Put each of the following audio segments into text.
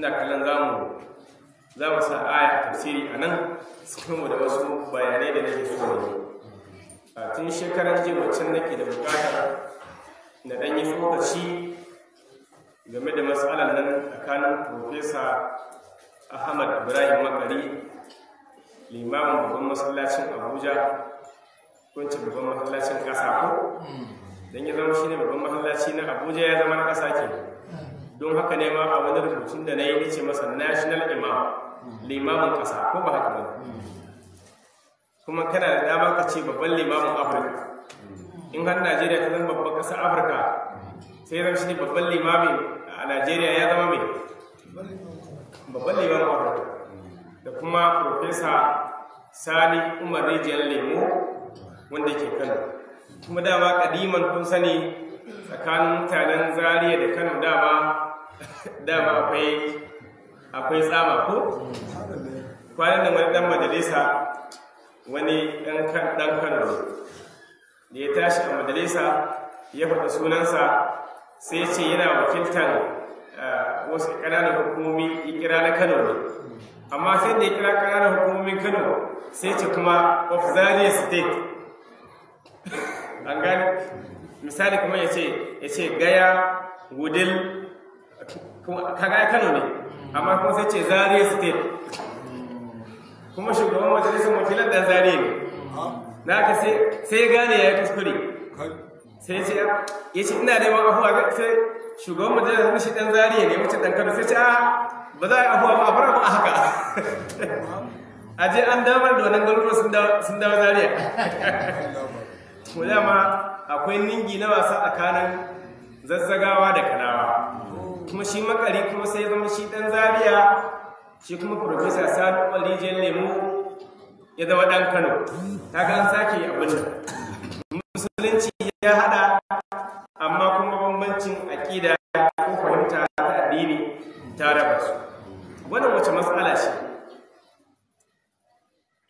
ina kallon za mu sa aya a tafsiri a nan cikin da wasu bayanai da nake so ne. A tun shekaran jiya waccan nake da bukatar na ɗan yi tsokaci game da matsalar nan tsakanin Profesa Ahmad Ibrahim Makari, limamin babban masallacin Abuja, kunci babban masallacin ƙasa ko? Don ya zama shi ne babban masallaci na Abuja ya zama na ƙasa ke. Don haka ne ma a wani rubutun da na yi ce masa National Imam, limamin ƙasa, ko ba haka ba? Kuma kana da dama ka ce babban limamin Afirka. In har Najeriya ta zama babban ƙasar Afirka, sai zama shi ne babban limamin a Najeriya ya zama mai babban limamin Afirka. Da kuma Profesa Sani Umar Rijiyar Lemo wanda ke Kano. Kuma dama kadiman kun sani tsakanin mutanen Zaria da Kano dama akwai tsama ko? Kwanan da wani dan majalisa wani dan Kano da ya tashi a majalisa ya faɗa sunansa sai ce yana wakiltar wasu ƙananan hukumomi ya kira na Kano ne. Amma sai da ya kira ƙananan hukumomin Kano sai ce kuma of Zaria State. An gani misali kuma ya ce Gaya, Wudil, kaga Kano ne, amma kuma sai ce Zaria State. Kuma shugaban majalisar wakilan ɗan Zaria ne. Na haka sai ya gane ya yi kuskure. Sai ya ce ina neman afuwa, sai shugaban majalisar shi ɗan Zaria ne wacce ɗan Kano sai ce ba za a yi afuwa ba a bar abu a haka. A je an damar da wannan garuruwa sun dawo Zaria. Ko dama akwai ningi na wasa tsakanin Zazzagawa da Kanawa. Kuma shi Makari kuma sai zama shi ɗan Zaria, shi kuma Profesa Sani Umar Rijiyar Lemo ya zama ɗan Kano. Ta ga an sake abin da musulunci ya haɗa, amma kuma bambancin aƙida ko fahimta ta addini ta raba su. Wannan wace matsala ce?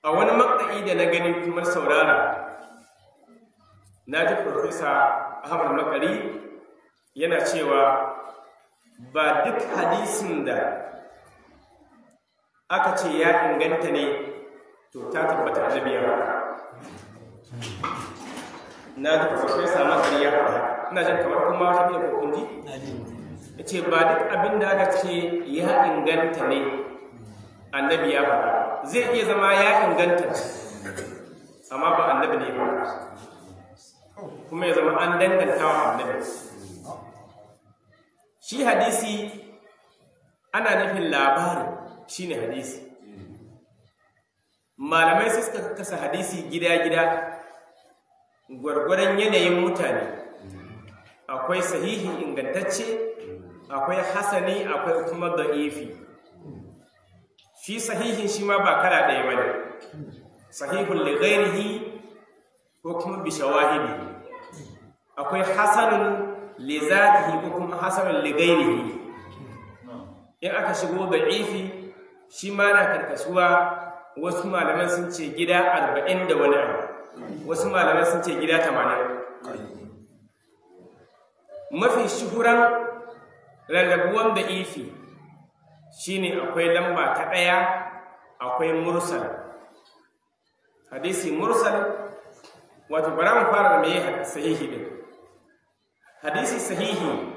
A wani makɗa'i da na gani kuma saurara, na ji Profesa Ahmad Makari yana cewa ba duk hadisin da aka ce ya inganta ne to ta tabbata annabi ya faɗa. Na ji Profesa Makari ya faɗa. Ina jin kamar kuma wata ne ko kun ji? Ya ce ba duk abin da aka ce ya inganta ne annabi ya faɗa. Zai iya zama ya inganta amma ba annabi ne ba, kuma ya zama an danganta wa annabi. Shi hadisi ana nufin labari, shine hadisi. Malamai sai suka kasa hadisi gida-gida gwargwaron yanayin mutane. Akwai sahihi ingantacce, akwai hasani, akwai kuma da'ifi. Shi sahihin shi ma ba kala ɗaya bane. Sahihun li ghairihi ko kuma bi shawahidi. Akwai hasanun li zatihi ko kuma hasanun li ghairihi. In aka shigo da'ifi shi ma na karkasuwa, wasu malaman sun ce gida 40 da wani abu, wasu malaman sun ce gida 80. Mafi shuhuran rarrabuwan da'ifi shine akwai lamba ta 1, akwai mursal. Hadisi mursal, wato bara mu fara da meye sahihi din. Hadisi sahihi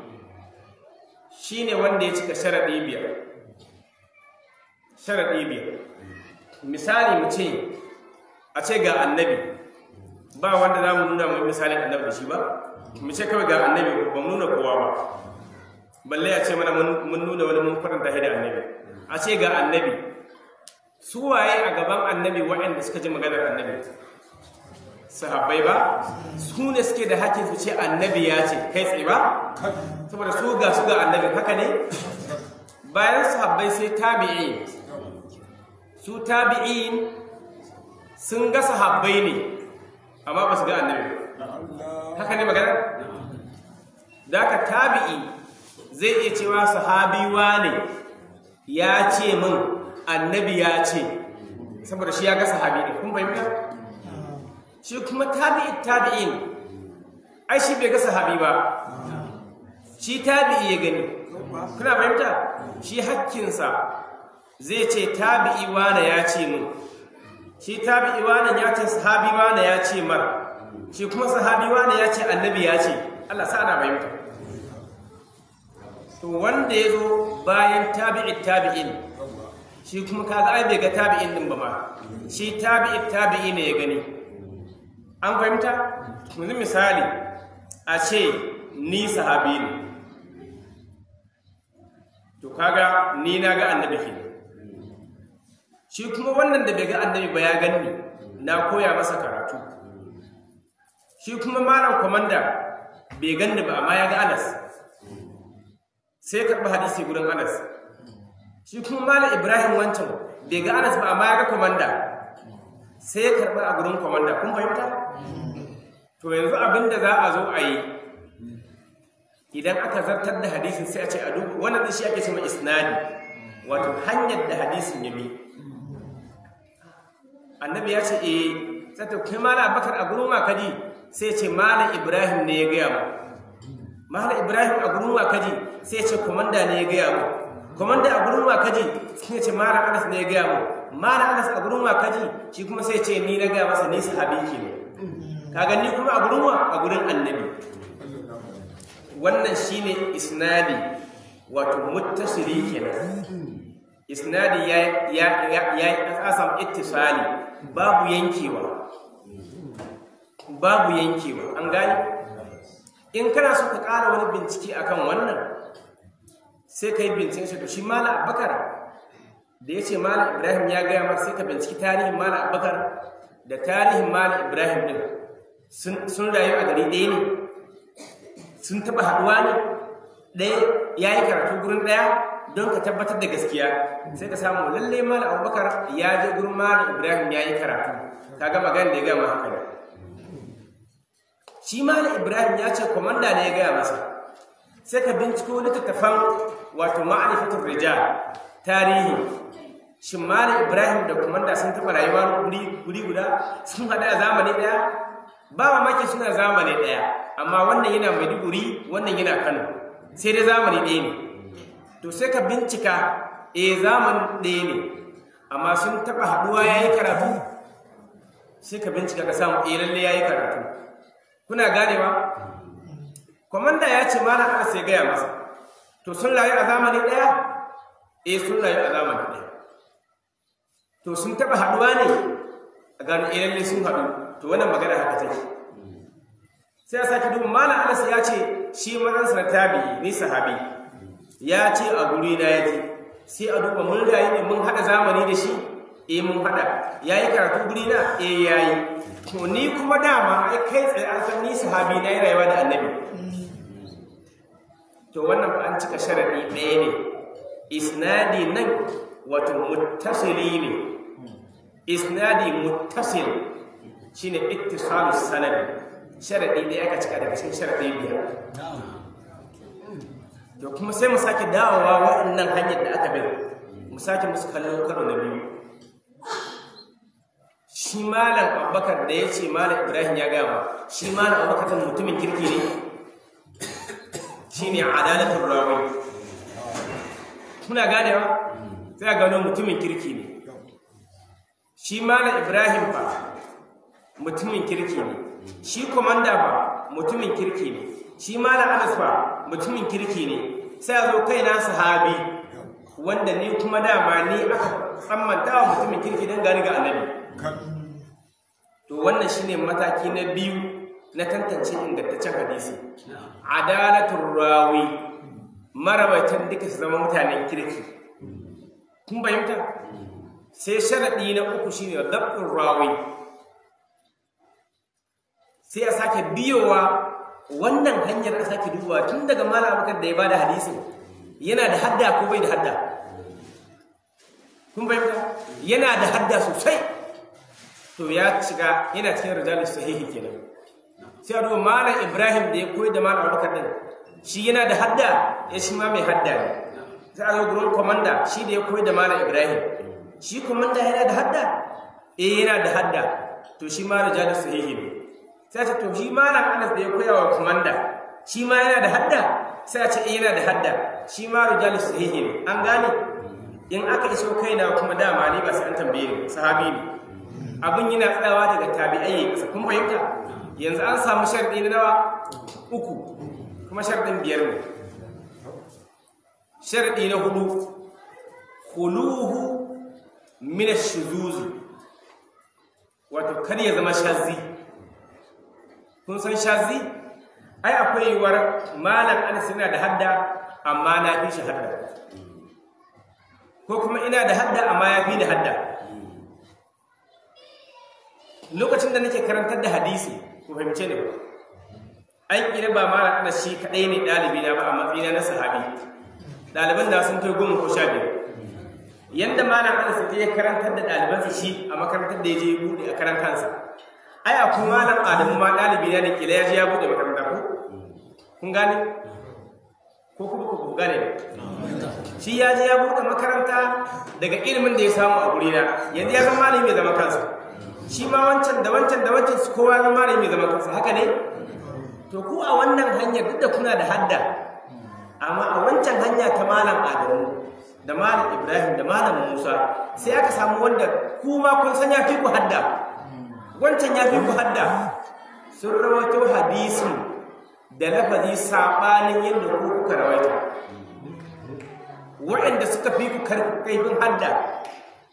shine wanda ya cika sharadi 5. Sharadi 5. Misali mu ce a ce ga annabi, ba wanda za mu nuna mai misalin annabi da shi ba. Mu ce kawai ga annabi, ba mu nuna kowa ba. Balle a ce mana mun nuna wani mun faranta da annabi. A ce ga annabi, su waye a gaban annabi waɗanda suka ji maganar annabi? Sahabbai ba? Su ne suke da hakkin su ce annabi ya ce kai tsaye ba? Saboda su ga annabi, haka ne? Bayan sahabbai sai tabi'in. Su tabi'in sun ga sahabbai ne, amma ba su ga annabi. Haka ne magana? Da haka tabi'i zai iya cewa sahabiwa ne ya ce min annabi ya ce, saboda shi ya ga sahabi ne. Kun fahimta? Shi kuma tabi'in ai shi bai ga sahabi ba, shi tabi'i ya gani. Kuna fahimta? Shi hakkinsa zai ce tabi'i wane ya ce mu, shi tabi'i wane ya ce sahabi wane ya ce mar, shi kuma sahabi wane ya ce annabi ya ce. Allah sa ana fahimta. To wanda ya zo bayan tabi'in shi kuma kaga ai bai ga tabi'in din ba ma, shi tabi'i ne ya gani. An fahimta? Yanzu misali a ce ni sahabi ne, to kaga ni na ga annabi ke, shi kuma wannan da bai ga annabi ba ya ganni na koya masa karatu, shi kuma malam komanda bai ganni ba amma ya ga Anas sai karɓi hadisi gurin Anas, shi kuma malam Ibrahim wancan bai ga Anas ba amma ya ga komanda sai ya karɓi a gurin komanda. Kun fahimta? To yanzu abin da za a zo a yi idan aka zartar da hadisin sai a ce a duk wannan shi ake cewa isnadi, wato hanyar da hadisin ya bi. Annabi ya ce sai ta kai malam Abubakar a gurin wa kaji, sai ce malam Ibrahim ne ya gaya mu. Malam Ibrahim a gurin wa kaji, sai ce komanda ne ya gaya mu. Komanda a gurin wa kaji, sai ce malam Anas ne ya gaya mu. Malam Anas a gurin wa kaji, shi kuma sai ce ni na gaya masa ni sahabi kenan. Kaga ni kuma a gurin wa? A gurin annabi. Wannan shine isnadi, wato muttasili kenan. Isnadi ya asam ittisali, babu yankewa. An gani? In kana so ka ƙara wani bincike akan wannan, sai ka yi binciken shi. To shi malam Abubakar da ya ce malam Ibrahim ya gaya maka, sai ka binciki tarihin malam Abubakar da tarihin malam Ibrahim din. Sun rayu a gari ɗaya ne, sun taɓa haɗuwa ne, ɗaya ya yi karatu gurin ɗaya, don ka tabbatar da gaskiya sai ka samu lalle malam Abubakar ya je gurin malam Ibrahim ya yi karatu. Kaga magana da ya gaya haka ne. Shi malam Ibrahim ya ce komanda ne ya gaya masa, sai ka binciko littattafan wato ma'arifatul rijal, tarihi. Shin malam Ibrahim da komanda sun taɓa rayuwa guri guda, sun haɗu a zamani ɗaya? Ba mamaki suna zamani ɗaya, amma wannan yana Maiduguri, wannan yana Kano, sai dai zamani ɗaya ne. To sai ka bincika, zamanin ɗaya ne, amma sun taɓa haɗuwa ya yi karatu, sai ka bincika ka samu lalle ya yi karatu. Kuna ganewa? Komanda ya ce malam Anas ya gaya masa, to sun rayu a zamani ɗaya? Sun rayu a zamani ɗaya. To sun taɓa haɗuwa ne? A gano lalle sun haɗu. To wannan magana haka take. Sai a sake duba malam Anas ya ce shi mazansa na tabi'i ni sahabi, ya ce a guri na yaji. Sai a duba mun rayu ne, mun hada zamani da shi, mun hada. Yayi karatu guri na, yayi. To ni kuma dama ai kai tsaye an san ni sahabi na yi rayuwa da annabi. To wannan ba an cika sharadi ɗaya ne. Isnadi nan wato muttasili ne. Isnadi muttasil shine ittisalus sanad, sharadi da aka cika daga cikin sharadi biyar. To kuma sai mu sake dawowa waɗannan hanyar da aka bi, mu sake musu kallon karo na biyu. Shi malam Abubakar da ya ce malam Ibrahim ya gaya ma, shi malam Abubakar mutumin kirki ne, shine adalatul rawi. Kuna ganewa? Sai a gano mutumin kirki ne. Shi malam Ibrahim fa mutumin kirki ne, shi komanda ba mutumin kirki ne, shi malam Anas ba mutumin kirki ne. Sai a zo kaina sahabi, wanda ni kuma dama ni aka tsammanta wa mutumin kirki don gani ga annabi. To wannan shine mataki na biyu na tantance ingantaccen hadisi. Adalatul rawi, marawaitan duka su zama mutanen kirki. Kun fahimta? Sai sharadi na uku shine dabtul rawi. Sai a sake biyowa wannan hanyar, a sake duba tun daga malam Abubakar da ya bada hadisin, yana da hadda ko bai da hadda. Kun fahimta? Yana da hadda sosai, to ya shiga yana cikin rijalus sahihi kenan. Sai a duba malam Ibrahim da ya koyi da malam Abubakar din, shi yana da hadda, ya shi ma mai hadda ne. Sai a zo gurin komanda, shi da ya koyi da malam Ibrahim, shi komanda yana da hadda? Yana da hadda, to shi ma rijalus sahihi ne. Sai ta to shi malam Anas da ya koya wa komanda, shi ma yana da hadda? sai a ce yana da hadda shi ma rijalu sahihi ne. An gane in aka iso kaina kuma dama ne ba sai an tambaye ni, sahabi ne, abin yana tsayawa daga tabi'ai kasa. Kun fahimta? Yanzu an samu sharɗi na nawa? 3, kuma sharɗin 5 ne. Sharɗi na 4, khuluhu min ash-shuzuz, wato kar ya zama shazzi. Kun san shazzi? Ai akwai yiwuwar malam Anas yana da hadda amma na fi shi hadda, ko kuma ina da hadda amma ya fi da hadda. Lokacin da nake karantar da hadisi, ku fahimce ni ba, an kira ba malam Anas shi kadai ne dalibi na ba a matsayina na sahabi. Ɗaliban da sun kai 10 ko 15. Yanda malam Anas ya karantar da ɗalibansa shi a makarantar da ya je buɗe a karan kansa, ai akwai malam Adamu ma ɗalibi na da kila ya je ya buɗe makaranta ko? Kun gane? Ko kuma ku gane ne? Shi ya je ya buɗe makaranta daga ilimin da ya samu a gurina, yanzu ya zama malami mai zama kansa. Shi ma wancan da wancan da wancan su kowa zama malami mai zama kansa, haka ne? To ku a wannan hanyar duk da kuna da hadda, amma a wancan hanya ta malam Adamu da malam Ibrahim da malam Musa sai aka samu wanda kuma kun san ya fi ku hadda, wancan ya fi ku hadda, sun rawaito hadisin da lafazi sabanin yadda ku kuka rawaita. Waɗanda suka fi ku kaifin hadda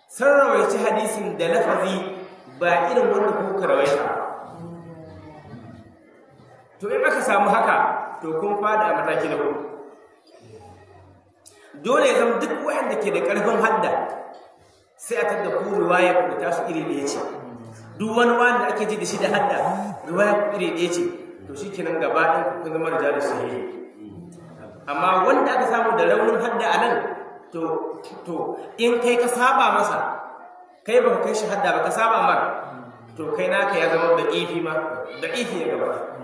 sun rawaici hadisin da lafazi ba irin wanda ku kuka rawaita. To in aka samu haka, to kun fada a mataki na 4. Dole ya zama duk waɗanda ke da ƙarfin hadda sai a tada ku riwaya ku ta su iri ɗaya ce. Duk wani wanda ake ji da shi da hadda riwaya ku iri ɗaya ce, to shikenan gaba ɗin ku kun zama rijalu sahihi. Amma wanda aka samu da raunin hadda a nan, to in kai ka saba masa, kai baka kai shi hadda ba ka saba mar, to kai naka ya zama da ifi ma, da ifi ya gaba.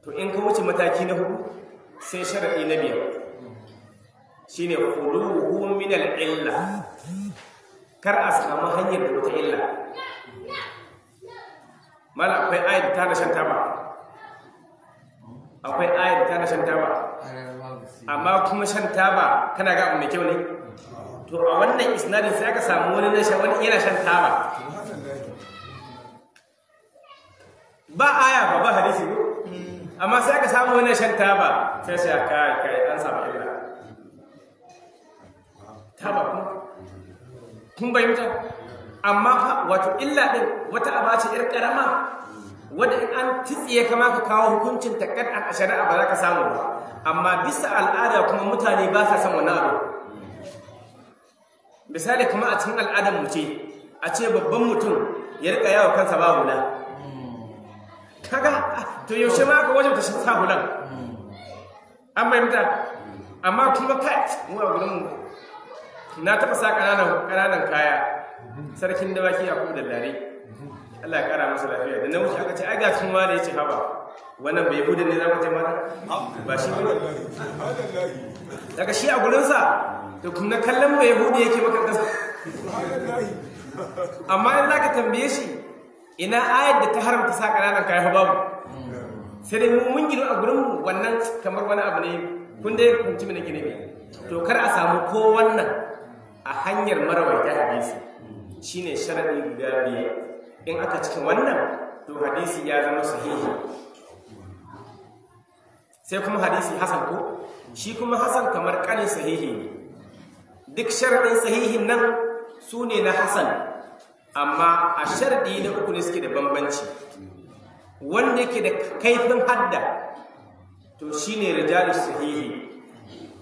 To in ka wuce mataki na 4 sai sharaɗi na 5 shine khuluhu min al-illa, kar a samu hanyar da wata illa. Mala akwai ayat ta da shan taba, akwai ayat ta da shan taba, amma kuma shan taba kana ga abu mai kyau ne. To a wannan isnadin sai aka samu wani yana shan taba, ba aya ba hadisi ko, amma sai aka samu wani shan taba, sai sai kai an samu illa. Taba kun bayyanta, amma fa wato illa din wata aba ce yar karama wanda in an tsiye kama ka kawo hukuncin ta a shari'a ba za ka samu ba, amma bisa al'ada kuma mutane ba sa son wannan abu. Misali kuma a cikin al'adar mu ce a ce babban mutum ya rika yawo kansa ba hula, kaga to yaushe ma ka wajen ta shi sa hulan, an bayyanta. Amma kuma kai mu a gurin mu na taɓa sa ƙananan kaya, sarkin dawaki a kuma da dare, Allah ya ƙara masa lafiya, da na wuce aka ce ai ga cin ma da ya ce haba wannan bai budin ne za mu taimaka ba shi ne daga shi a gurinsa da kuma kallon bai hudu yake maka ƙasa. Amma in za ka tambaye shi ina ayar da ta haramta sa ƙananan kaya babu, sai dai mun gino a gurin wannan kamar wani abu ne kun dai kunci mana gine ne. To kar a samu ko wannan a hanyar marawaita hadisi shine sharadi guda 5. In aka cikin wannan to hadisi ya zama sahihi. Sai kuma hadisi hasan ko shi kuma hasan kamar kanin sahihi ne. Duk sharadin sahihin nan su ne na hasan, amma a sharadi na 3 ne suke da bambanci. Wanda yake da kaifin hadda to shine rijalus sahihi,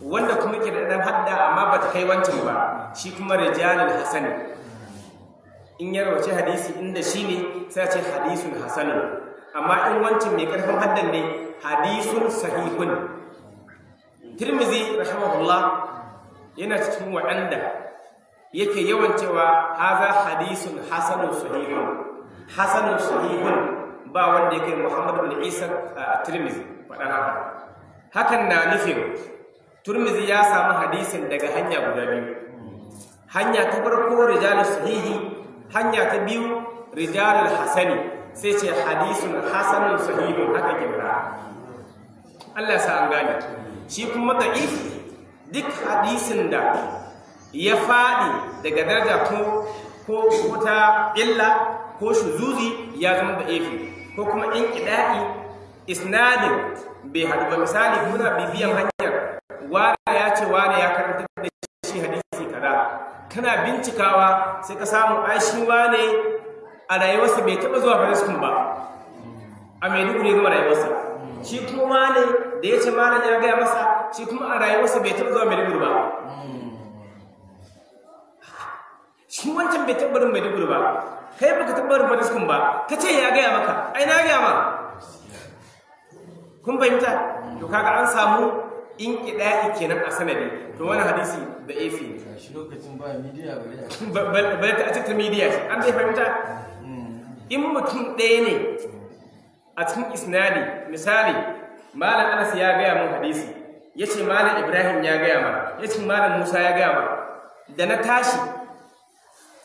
wanda kuma ke da dan hadda amma ba ta kai wancan ba shi kuma rijalul hasani. In ya rawace hadisi inda shine sai a ce hadisun hasanun, amma in wancan mai karfin haddan ne hadisun sahihun. Tirmidhi rahimahullah yana cikin waɗanda yake yawan cewa haza hadisun hasanun sahihun, hasanun sahihun, ba wanda yake Muhammad bin Isa a Tirmidhi faɗa haka. Hakan na nufin Tirmidhi ya samu hadisin daga hanya guda 2. Hanya ta farko rijalus sahihi, hanya ta 2 rijalul hasani, sai ce hadisun hasanun sahihun, haka ke bara. Allah sa an gane. Shi kuma da'if duk hadisin da ya faɗi daga daraja ko wata illa ko shuzuzi ya zama da'ifi, ko kuma inqida'i isnadin bai haɗu ba. Misali kuna bibiyan hanyar wane ya ce wane ya karanta da shi hadisi kaza, kana bincikawa sai ka samu ai shi wane a rayuwarsa bai taɓa zuwa fariskun ba, a Maiduguri gama rayuwarsa. Shi kuma wane da ya ce malam ya gaya masa, shi kuma a rayuwarsa bai taɓa zuwa Maiduguri ba. Shi wancan bai taɓa barin Maiduguri ba, kai baka taɓa barin fariskun ba, ka ce ya gaya maka, ai na gaya ma. Kun fahimta? To kaga an samu inqida'i kenan a sanadi. To wannan hadisi da efi shi lokacin ba media ba ta cikin media an dai fahimta. In mutum ɗaya ne a cikin isnadi, misali malam Anas ya gaya mun hadisi, yace malam Ibrahim ya gaya mana, yace malam Musa ya gaya mana, da na tashi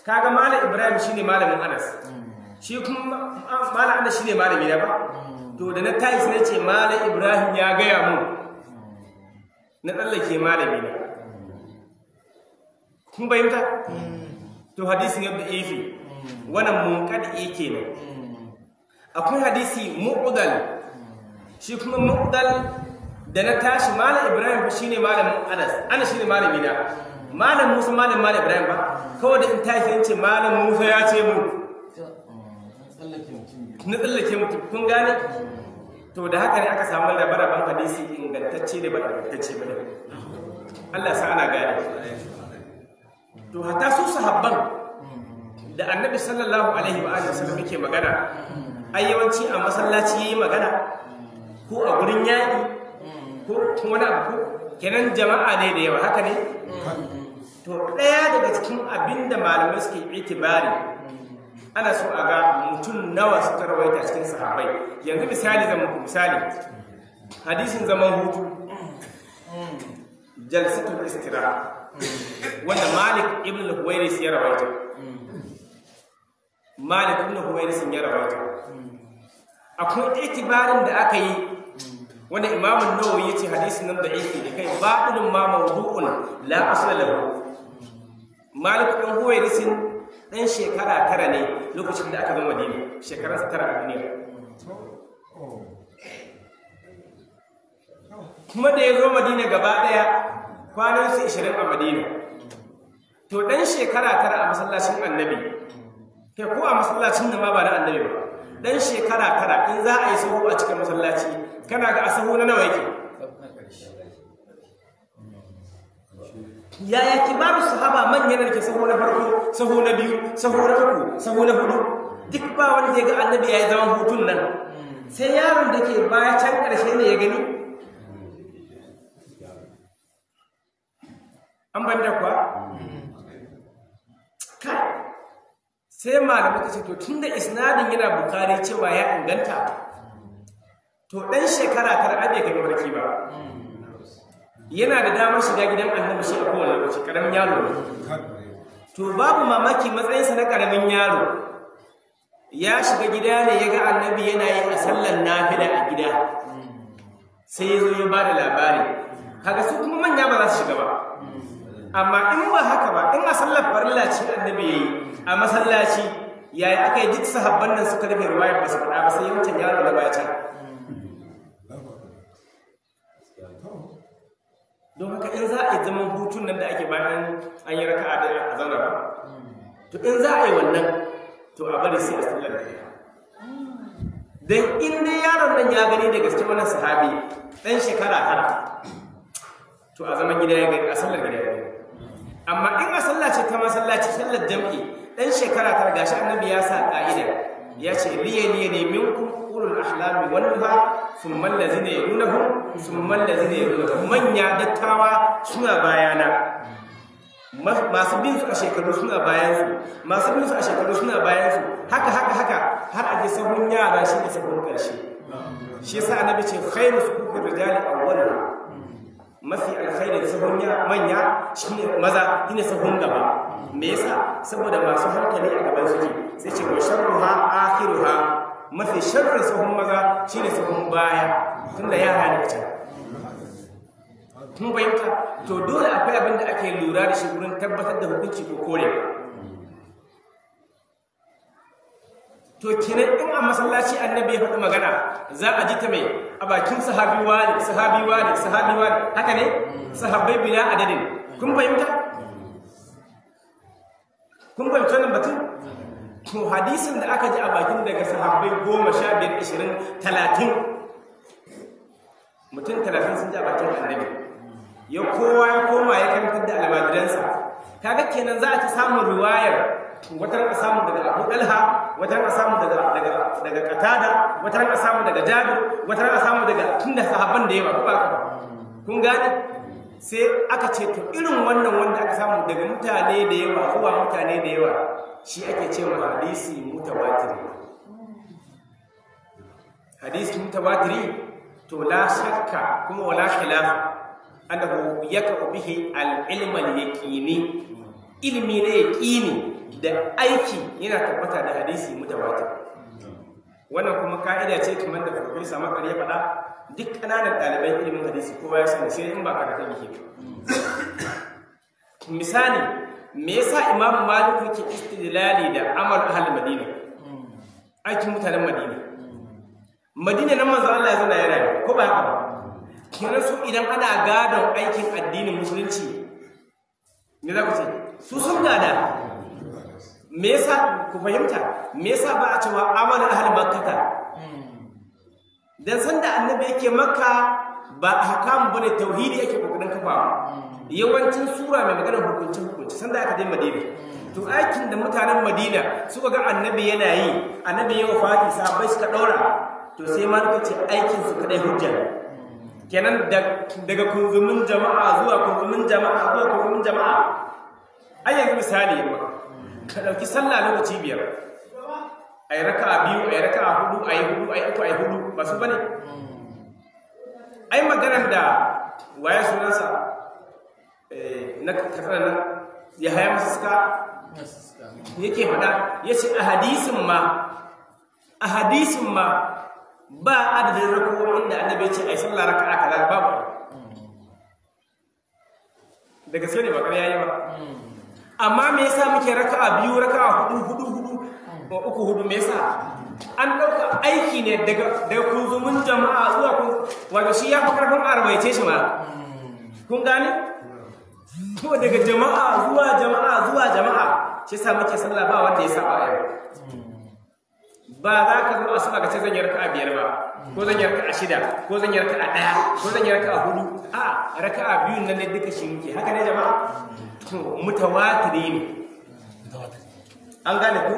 kaga malam Ibrahim shine malamin Anas, shi kuma malam Anas shine malami na ba. To da na tashi sai ce malam Ibrahim ya gaya mun, na tsallake malami na. Kun bayyanta? To hadisin yadda ifi wannan munqadi kenan. Akwai hadisi mu'dal, shi kuma mu'dal da na tashi malam Ibrahim fa shine malamin Anas, Anas shine malami na. Malam Musa malam Ibrahim ba, kawai da in tashi in ce malam Musa ya ce mun, na tsallake mutum. Kun gane? To da haka ne aka samu rabe-raben hadisi ingantacce da ba ingantacce ba. Allah sa ana gane. To hatta su sahabban da Annabi sallallahu alaihi wa alihi wasallam yake magana, ai yawanci a masallaci yayi magana ko a gurin yaƙi ko wani abu, kenan jama'a ne da yawa, haka ne? To ɗaya daga cikin abinda malamai suke itibari, ana so a ga mutum nawa suka rawaita cikin sahabbai. Yanzu misali zan muku misali hadisin zaman hutu, jalsatul istiraha, wanda Malik ibn al-Huwairis ya rawaita. Malik ibn al-Huwairis ya rawaita. Akwai itibarin da aka yi wanda Imam an-Nawawi yace hadisin nan da'ifi ne, kai ba'dun ma mawdu'un la asla lahu. Malik ibn al-Huwairis dan shekara 9 ne lokacin da aka zo Madina, shekararsa 9 a duniya. Kuma da ya zo Madina gaba daya kwanansu 20 a Madina. To dan shekara 9 a masallacin Annabi, kai ko a masallacin da ma ba na Annabi ba, dan shekara 9 in za a yi sahu a cikin masallaci, kana ga asahu na nawa yake? Yaya kibaru sahaba manyan da ke sahu na farko, sahu na biyu, sahu na uku, sahu na hudu, duk ba wanda zai ga Annabi ya yi zaman hutun nan, sai yaron da ke baya can ƙarshe ne ya gani. An banda kuwa? Kai, sai malamai ta ce to tun da isnadin yana Bukhari cewa ya inganta, to ɗan shekara 9 abe ka mafarki ba, yana da damar shiga gidan Annabi shi a kowane lokaci, ƙaramin yaro ne. To babu mamaki matsayinsa na ƙaramin yaro, ya shiga gida ne ya ga Annabi yana yi a sallar nafila a gida, sai ya zo ya ba da labari. Kaga su kuma manya ba za su shiga ba. Amma in ba haka ba, in a sallar farilla ce Annabi ya yi a masallaci, yayi aka yi duk sahabban nan suka rufe ruwayar ba su faɗa ba, sai wancan yaro da baya can. Don haka in za a yi zaman hutun nan da ake bayan an yi raka'a da a zauna ba, to in za a yi wannan, to a bari sai a sallar da ya. Don in dai yaron nan ya gani da gaske wannan sahabi ɗan shekara 9, to a zaman gida ya gani, a sallar gida ya gani. Amma in a sallah ce ta masallaci, sallar jam'i, ɗan shekara 9 gashi Annabi ya sa ƙa'ida, ya ce liye ne minkum ulul ahlami wan nuha thumma allazina yalunahum thumma allazina yalunahum. Manya dattawa suna bayana, masu bin su a shekaru suna bayan su, masu bin su a shekaru suna bayan su, haka har a je sahun yara shi ne sahun karshe. Shi yasa Annabi ce khairu sufufir rijali awwaluha, mafi alkhairin sahun manya shine maza, shine sahun gaba. Me yasa? Saboda masu hankali a gaban suke. Sai ce wa sharruha akhiruha, mafi sharrin sahun maza shine sahun baya, tunda yara ne can. kun fahimta to dole akwai abin da ake lura da shi wurin tabbatar da hukunci ko kore. To kenan in a masallaci annabi ya faɗi magana za a ji ta mai a bakin sahabi wani haka ne sahabbai bila adadin. Kun fahimta wannan batun? To hadisin da aka ji a bakin daga sahabbai 10, 15, 20, 30 mutum 30 sun ji a bakin annabi, ya kowa ya koma ya karantar da almajiransa. Kaga kenan za a ci samun riwayar wata a samu daga Abu Talha, wata a samu daga Qatada, wata a samu daga Jabir, wata a samu daga tunda sahabban da yawa ba ka. Kun gane? Sai aka ce to irin wannan wanda aka samu daga mutane da yawa zuwa mutane da yawa shi ake cewa hadisi mutawatiri. Hadisi mutawatiri to la shakka kuma wala khilafa annahu yaqu bihi al-ilm al-yaqini, ilmi ne yaqini da aiki yana tabbata da hadisi mutawatir. Wannan kuma ka'ida ce kamar da Professor Makar ya faɗa, duk ƙananan ɗaliban ilimin hadisi kowa ya sani sai in ba karatu yake ba. Misali, me yasa Imam Malik yake istidlali da amal ahli Madina? Aikin mutanen Madina. Madina nan manzo Allah ya zauna ya rayu, ko ba haka ba? Kenan su idan ana gadon aikin addinin musulunci, me za ku ce? Su sun gada. Me yasa ku fahimta? Me yasa ba a cewa amal ahli Makkah? Dan sanda annabi yake Makka ba ahkam bane, tauhidi yake kokarin kafawa. Yawancin sura mai magana hukunci sanda aka je Madina. To aikin da mutanen Madina suka ga annabi yana yi, annabi ya wafati sahabbai suka daura, to sai ma duka ce aikin su kadai hujja. Kenan daga kunzumin jama'a zuwa kunzumin jama'a zuwa kunzumin jama'a. Ai yanzu misali ka dauki sallah lokaci 5. Ai raka'a 2, ai raka'a 4, ai 4, ai 3, ai 4, ba su bane. Ai maganar da waye sunansa na kasar nan ya haya masa suka yake faɗa, ya ce a hadisin ma ba adadin rako'in da annabi ya ce a yi sallah raka'a kaza babu. Da gaske ne ba ƙarya yi ba. Amma me yasa muke raka'a 2, raka'a 4, 3, 4 me yasa? An ɗauka aiki ne daga kunzumin jama'a zuwa wato shi ya fi ƙarfin arbaice shi ma. Kun gane? To daga jama'a zuwa jama'a shi sa muke sallah ba wanda ya saba yau. Ba za ka zo a sama ka ce zan yi raka'a 5 ba, ko zan yi raka'a 6, ko zan yi raka'a 1, ko zan yi raka'a 4. A raka'a 2 nan ne duka shi muke. Haka ne jama'a? To mutawatiri ne. An gane ko?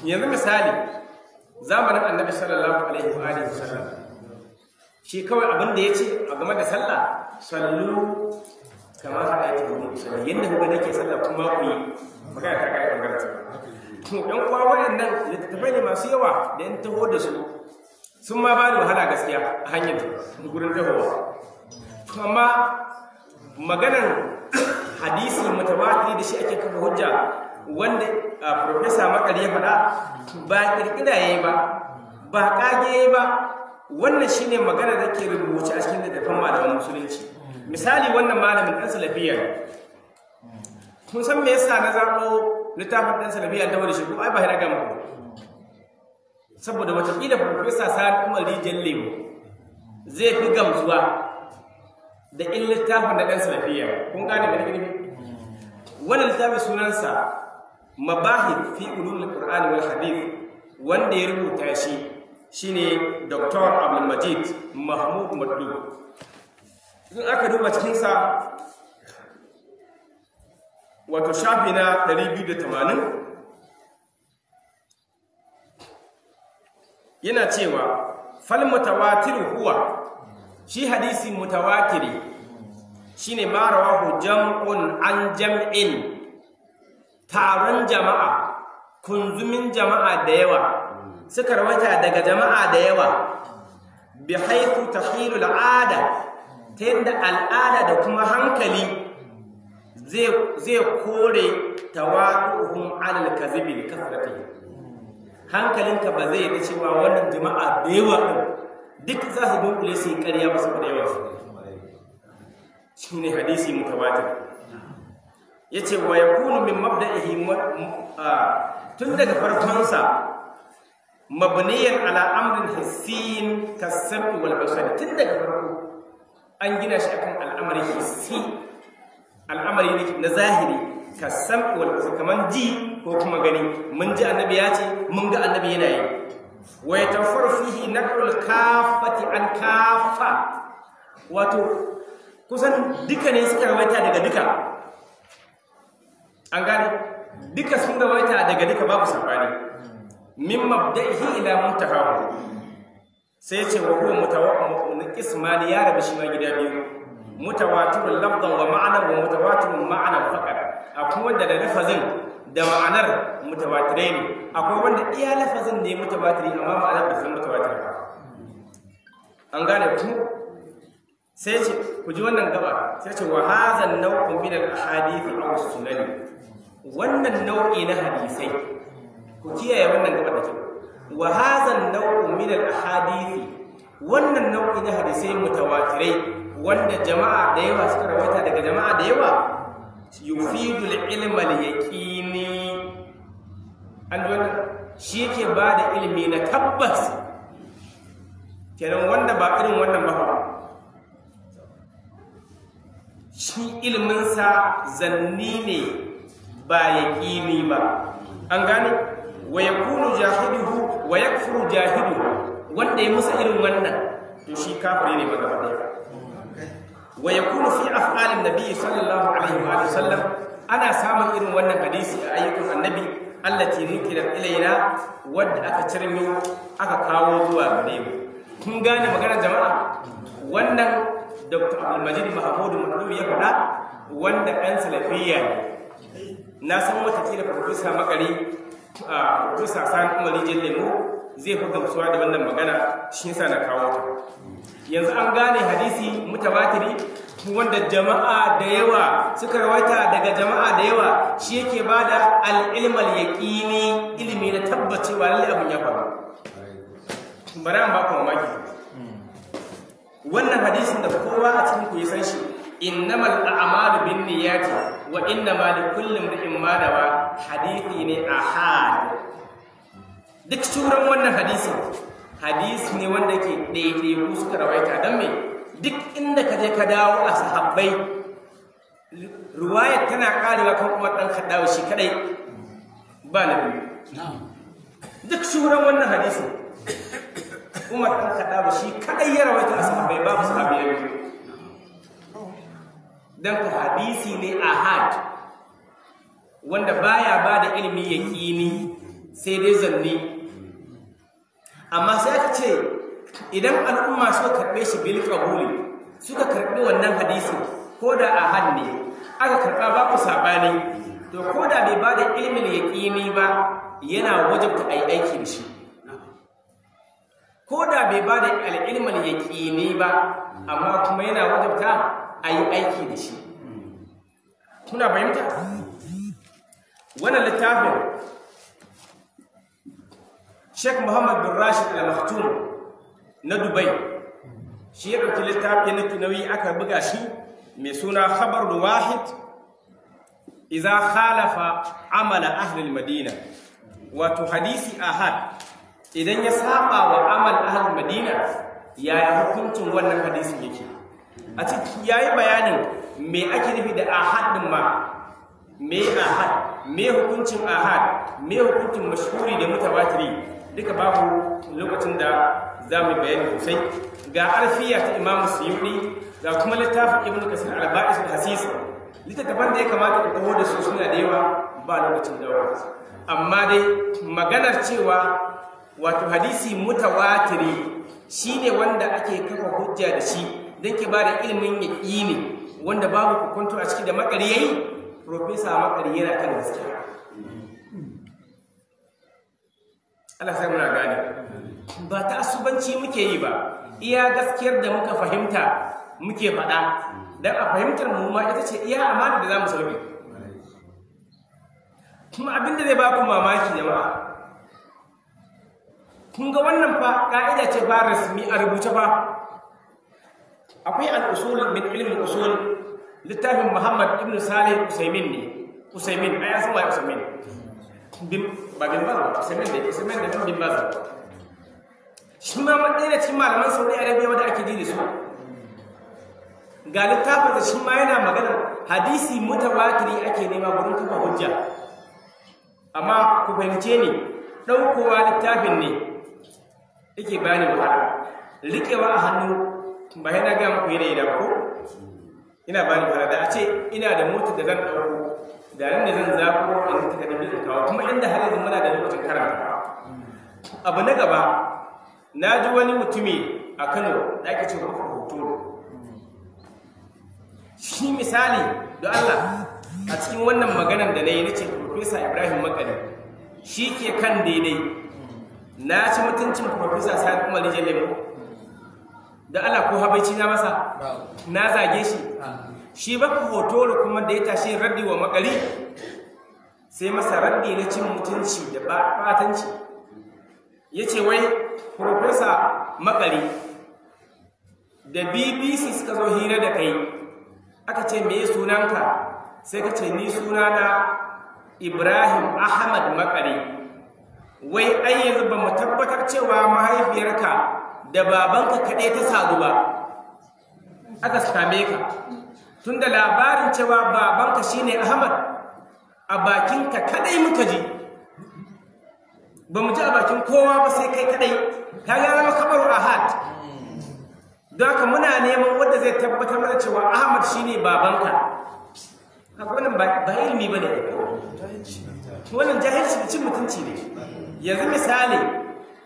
Yanzu misali zamanin Annabi sallallahu alaihi wa alihi wasallam, shi kawai abin da yace a game da sallah, sallu kamar haka yake ne, yanda kuka nake sallah kuma ku yi. Magana ta kai bangaren ta. To ɗan uwa waɗannan littattafai ne masu yawa da in taho da su sun ma ba da wahala gaskiya a hanyar gurin tahowa. Amma maganar hadisi mutawatiri da shi ake kafa hujja, wanda Professor Makar ya faɗa ba kirkira yayi ba kage yayi ba. Wannan shine magana da ke rubuce a cikin littattafan malaman musulunci. Misali wannan malamin ɗan salafiya, kun san me yasa na zaɓo littafin ɗan salafiya da wani shi ko ai ba ya raga muku, saboda watakila Professor Sani Umar Rijiyar Lemo zai fi gamsuwa da in littafin da ɗan salafiya. Kun gane mai nufi? Wannan littafin sunansa Mabahith fi Ulumul Qur'an wal Hadith, wanda ya rubuta shi shine Dr. Abdul Majid Mahmud Madlub. Idan aka duba cikin sa wato shafi na 280 yana cewa fal mutawatiru huwa, shi hadisi mutawatiri shine ma rawahu jam'un an jam'in, taron jama'a, kunzumin jama'a da yawa suka rawaita daga jama'a da yawa, bi haythu tahilu al'ada, ta yadda al'ada da kuma hankali zai kore tawaduhum alal kadhibi li kasratihi. Hankalinka ba zai da cewa wannan jama'a da yawa duk za su dunkule su yi ƙarya ba saboda yawa su. shine hadisi mutawatir. Yace wa yakunu min mabda'ihi tun daga farkonsa mabniyan ala amrin hissiyin kas-sam'i wal basari. Tun daga farko an gina shi akan al'amari hissi, al'amari na zahiri, kas-sam'i wal basari, kaman ji ko kuma gani. Mun ji annabi ya ce, mun ga annabi yana yi. Wa yatawaffaru fihi naqlul kaffati an kaffa, wato kusan duka ne suka rawaita daga duka. An gane duka sun rawaita daga duka, babu sabani. Min mabda'ihi ila muntahahu. Sai ce wa huwa mutawattir ya rabu shi ma gida biyu. Mutawatirul lafzan wa ma'anan wa mutawatirul ma'anan faqat. Akwai wanda da lafazin da ma'anar mutawatirai ne, akwai wanda iya lafazin ne mutawatiri amma ma'anar ba san mutawatir ba. An gane ku? Sai ce ku ji wannan gaba, sai ce wa hadha an-naw'u min al-ahadith aw as-sunan. Wannan nau'i na hadisai, ku kiyaye wannan gaba da kyau. Wa hadha an-naw'u min al-ahadith, wannan nau'i na hadisai mutawatirai wanda jama'a da yawa suka rawaita daga jama'a da yawa, yufidu al-ilma al-yaqini. An wannan shi yake ba da ilimi na tabbas, kenan wanda ba irin wannan ba, shi iliminsa zanni ne ba yaqini ba. An gane? Wa yakunu jahiduhu wa yakfuru jahiduhu, wanda ya musa irin wannan to shi kafiri ne magana ɗaya. Wa yakunu fi af'alin nabi sallallahu alaihi wa sallam, ana samun irin wannan hadisi a ayyukan annabi allati nukilat ilaina, wadda aka cirnyo aka kawo zuwa gare mu. Kun gane magana jama'a? Wannan Dr. Abdulmajid Mahmud Madu ya faɗa, wanda ɗan salafiyya ne. Na san watakila Profesa Makari, Profesa Sani Umar Rijiyar Lemo zai fi gamsuwa da wannan magana, shi yasa na kawo ta. Yanzu an gane hadisi mutawatiri wanda jama'a da yawa suka rawaita daga jama'a da yawa, shi yake bada al-ilmal yaqini, ilimi na tabbacewa lalle abin ya faru. Bari an ba ku mamaki. Wannan hadisin da kowa a cikin ku ya san shi, innamal a'malu binniyati wa innamal likulli imrin ma nawa, hadisi ne ahad. Duk shuran wannan hadisi ne wanda ke ɗaiɗaiku suka rawaita. Don me? Duk inda ka je ka dawo a sahabbai, ruwayar tana karewa kan Umar ɗan Khattabi shi kadai, ba na biyu. Duk shuran wannan hadisi Umar ɗan Khattabi shi kadai ya rawaita a sahabbai, babu sahabi ya biyu. Don ka hadisi ne ahad, wanda baya ba da ilimi yaqini sai dai zanni. Amma sai aka ce idan al'umma suka karɓe shi bil qabuli, suka karɓi wannan hadisi, ko da ahad ne aka karɓa babu saɓani, to ko da bai ba da ilimin yaqini ba yana wajabta a yi aiki da shi. Ko da bai ba da al'ilmin yaqini ba, amma kuma yana wajabta a yi aiki da shi. Kuna fahimta? Wannan littafin Sheikh Muhammad bin Rashid Al-Maktoum na Dubai, shi ya ɗauki littafi na nauyi aka buga shi mai suna Khabar Wahid Iza Khalafa Amala Ahlul Madina, wato hadisi ahad idan ya saba wa amal ahlul Madina, yaya hukuncin wannan hadisin yake. A cikin yayi bayanin me ake nufi da ahad din ma, me ahad, me hukuncin ahad, me hukuncin mashhuri da mutawatiri, duka babu lokacin da za mu bayani sosai. Ga alfiya ta Imam Suyuti, ga kuma littafin Ibn Kasir al-Ba'is al-Hasis, littattafan da ya kamata ku taho da su suna da yawa, ba lokacin dawo. Amma dai maganar cewa wato hadisi mutawatiri shine wanda ake kafa hujja da shi don ke ba da ilimin yaqini, wanda babu hukuntu a ciki da makari yayi, Profesa Makari yana kan gaskiya. Allah sai muna gane, ba ta asubanci muke yi ba, iya gaskiyar da muka fahimta muke faɗa, don a fahimtar mu ma ita ce iya amana da za mu sauke. Kuma abinda zai ba ku mamaki jama'a, kun ga wannan fa ka'ida ce ba rasmi a rubuce fa. Akwai al-usul min ilmin usul littafin Muhammad ibn Salih Usaimin ne. Usaimin ai san wai Usaimin ba bin ba Usaimin da bin ba shi ma madina cikin malaman Saudi Arabia wanda ake ji da su ga littafin da shi ma yana magana hadisi mutawatiri ake nema gurin kafa hujja amma ku fahimce ni daukowa littafin ne yake bani wahala rikewa a hannu ba yana ga muku yanayi da ko ina bani wahala da a ce ina da motar da zan dauko da nan da zan zako in ta da bin kawo kuma inda har yanzu muna da lokacin karanta abu na gaba na ji wani mutumi a Kano da ake cewa hoto shi misali da Allah a cikin wannan maganar da na yi nace Professor Ibrahim Makari shi ke kan daidai na ci mutuncin Professor Sani Umar Jalemu da Allah ko habaici na masa na zage shi ba hoto kuma da ya tashi raddi wa Makari sai masa raddi na cin mutunci da batanci yace wai Professor Makari da BBC suka zo hira da kai aka ce me sunanka sai ka ce ni sunana Ibrahim Ahmad Makari wai ai yanzu ba mu tabbatar cewa mahaifiyarka da babanka kaɗai ta sadu ba aka same ka tunda labarin cewa babanka shine Ahmad a bakinka kaɗai muka ji ba mu ji a bakin kowa ba sai kai kaɗai ka ga zama kabaru ahad don haka muna neman wanda zai tabbatar mana cewa Ahmad shine babanka haka wannan ba ilimi bane wannan jahilci da cin mutunci ne yanzu misali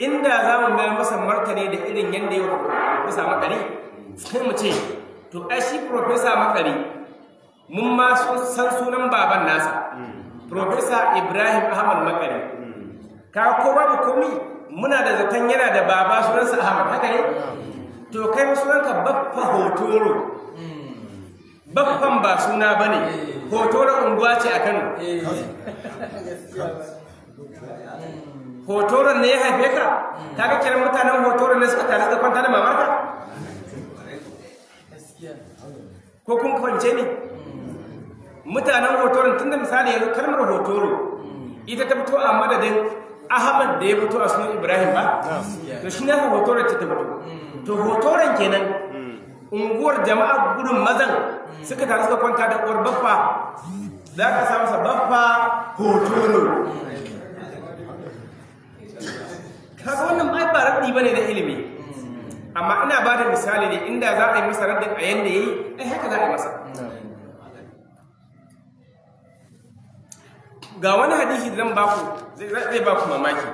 inda za mu mayar masa martani da irin yanda ya Professor Makari sai mu ce to ai shi Professor Makari mun ma san sunan baban nasa Professor Ibrahim Ahmad Makari ka ko babu komi muna da zaton yana da baba sunansa Ahmad haka ne to kai sunanka Baffa Hotoro baffan ba suna bane Hotoro unguwa ce a Kano Hotoron ne ya haife ka kaga kiran mutanen Hotoron ne suka tare da kwanta da mamarka ko kun kwance ne mutanen Hotoron tunda misali yanzu kalmar Hotoro ita ta fito a madadin Ahmad da ya fito a sunan Ibrahim ba to shi ne Hotoron ta fito to Hotoron kenan unguwar jama'a gudun mazan suka tare suka kwanta da uwar baffa za ka samu sa Baffa Hotoro kaga wannan ai ba raddi bane da ilimi amma ina ba da misali ne inda za a yi masa raddin a yanda yayi ai haka za a yi masa ga wani hadisi da zan ba ku zai ba ku mamaki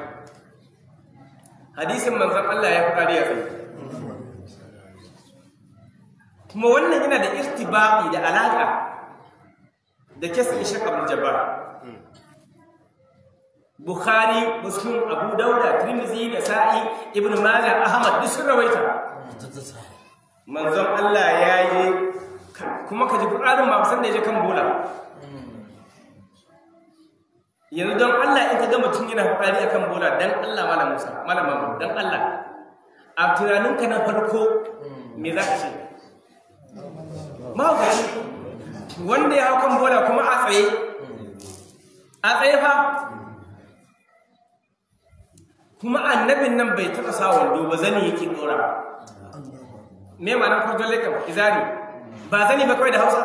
hadisin manzon Allah ya fara ya tsaye kuma wannan yana da irtibai da alaka da kisan Sheikh Abdul Jabbar Bukhari, Muslim, Abu Dawud, Tirmidhi, Nasa'i, Ibn Majah, Ahmad duk sun rawaita. Manzon Allah ya yi kuma ka ji Qur'anin ma san da ya je kan bola. Yanzu don Allah in ka ga mutum yana fadi akan bola dan Allah malam Musa, malam Muhammad dan Allah. A tunaninka na farko me za ka ce? Ma wanda ya hau kan bola kuma a tsaye. A tsaye fa kuma annabin nan bai taɓa sa wando ba zani yake ɗora me ma'anar kwarjon lekan izari ba zani ba kawai da Hausa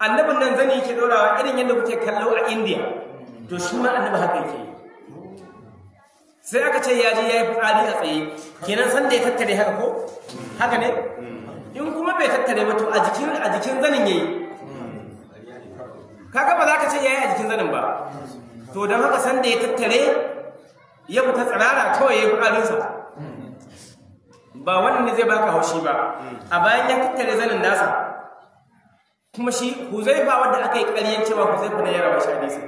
annabin nan zani yake ɗorawa irin yadda kuke kallo a India to shi ma annabi haka yake sai aka ce ya je ya yi fitsari a tsaye kenan san da ya tattare haka ko haka ne in kuma bai tattare ba to a jikin zanin yayi kaga ba za ka ce yayi a jikin zanin ba to don haka san da ya tattare ya fita tsirara kawai ya yi bukarinsa ba wannan ne zai baka haushi ba a bayan ya tattare zanin nasa kuma shi Huzaifa wanda aka yi ƙaryen cewa Huzaifa ne ya raba shi hadisi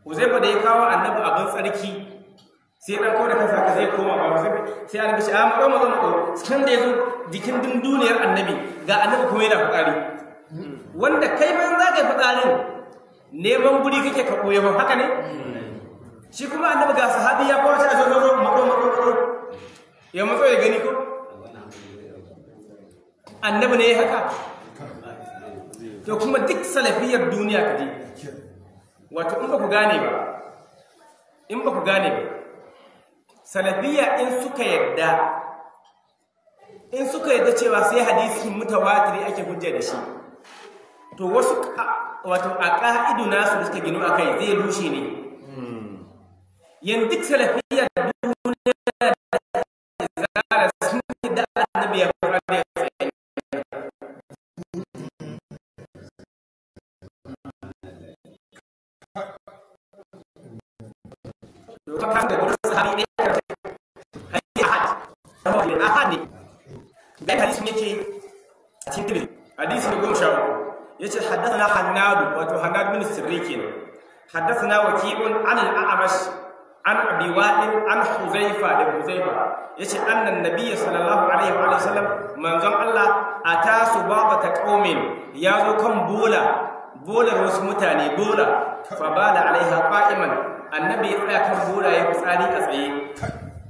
Huzaifa da ya kawo annabi abin tsarki sai dan kawo da kansa ka zai koma ba Huzaifa sai annabi shi a mako kan da yazo jikin dunduniyar annabi ga annabi kuma yana fukari wanda kai ban za ka yi fitsarin neman guri kake ka koye ba haka ne shi kuma annabi ga sahabi ya kawo ta zo mako ya matso ya gani ko annabi ne haka to kuma duk salafiyar duniya kaje wato in ba ku gane ba salafiya in suka yadda cewa sai hadisi mutawatiri ake hujja da shi to wasu wato a ka'idu nasu da suka gino akai zai rushe ne yan duk salafiya duniya da zara sun da annabi ya fara da kan da sahabi ne ahad da hadisin yake a cikin hadisi ne goma sha uku yace haddathana hannadu wato hannad bin sirri kenan haddathana waki'un an al-a'mash an abi wa'il an huzaifa yace annan nabiyyi sallallahu alaihi wa sallam manzon Allah atasu babata qaumin yazo kan bolar wasu mutane fa bala alaiha qa'iman annabi ya tsaya kan bola ya fitsari a tsaye